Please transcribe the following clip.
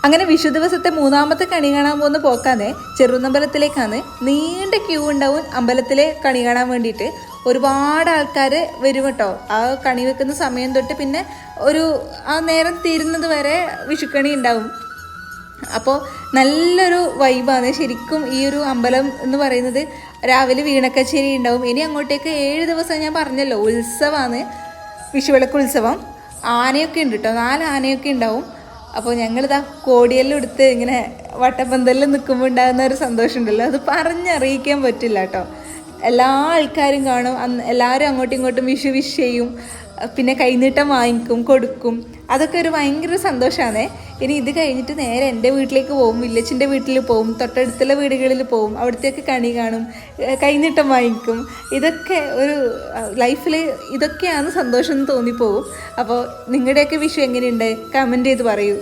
അങ്ങനെ വിഷു ദിവസത്തെ മൂന്നാമത്തെ കണി കാണാൻ പോകുന്ന പോക്കാന്ന് ചെറുന്നമ്പലത്തിലേക്കാണ്. നീണ്ട ക്യൂ ഉണ്ടാവും അമ്പലത്തിലെ കണി കാണാൻ വേണ്ടിയിട്ട്. ഒരുപാട് ആൾക്കാർ വരും കേട്ടോ. ആ കണി വെക്കുന്ന സമയം തൊട്ട് പിന്നെ ആ നേരം തീരുന്നത് വരെ വിഷുക്കണി ഉണ്ടാവും. അപ്പോൾ നല്ലൊരു വൈബാണ് ശരിക്കും ഈ ഒരു അമ്പലം എന്ന് പറയുന്നത്. രാവിലെ വീണക്കച്ചേരി ഉണ്ടാവും. ഇനി അങ്ങോട്ടേക്ക് 7 ദിവസം ഞാൻ പറഞ്ഞല്ലോ ഉത്സവമാണ്, വിഷുവിളക്ക് ഉത്സവം. ആനയൊക്കെ ഉണ്ട് കേട്ടോ, 4 ആനയൊക്കെ ഉണ്ടാവും. അപ്പോൾ ഞങ്ങളിതാ കോടിയെല്ലാം എടുത്ത് ഇങ്ങനെ വട്ടപ്പന്തലിൽ നിൽക്കുമ്പോൾ ഉണ്ടാകുന്ന ഒരു സന്തോഷം ഉണ്ടല്ലോ, അത് പറഞ്ഞറിയിക്കാൻ പറ്റില്ല കേട്ടോ. എല്ലാ ആൾക്കാരും കാണും. എല്ലാവരും അങ്ങോട്ടും ഇങ്ങോട്ടും വിഷ് ചെയ്യും. പിന്നെ കൈനീട്ടം വാങ്ങിക്കും, കൊടുക്കും. അതൊക്കെ ഒരു ഭയങ്കര സന്തോഷമാണ്. ഇനി ഇത് കഴിഞ്ഞിട്ട് നേരെ എൻ്റെ വീട്ടിലേക്ക് പോകും, വില്ലേജിൻ്റെ വീട്ടിൽ പോകും, തൊട്ടടുത്തുള്ള വീടുകളിൽ പോകും. അവിടത്തേക്ക് കണി കാണും, കൈനീട്ടം വാങ്ങിക്കും. ഇതൊക്കെ ഒരു ലൈഫിൽ ഇതൊക്കെയാണ് സന്തോഷം എന്ന് തോന്നിപ്പോകും. അപ്പോൾ നിങ്ങളുടെയൊക്കെ വിഷു എങ്ങനെയുണ്ട്? കമൻറ്റ് ചെയ്ത് പറയൂ.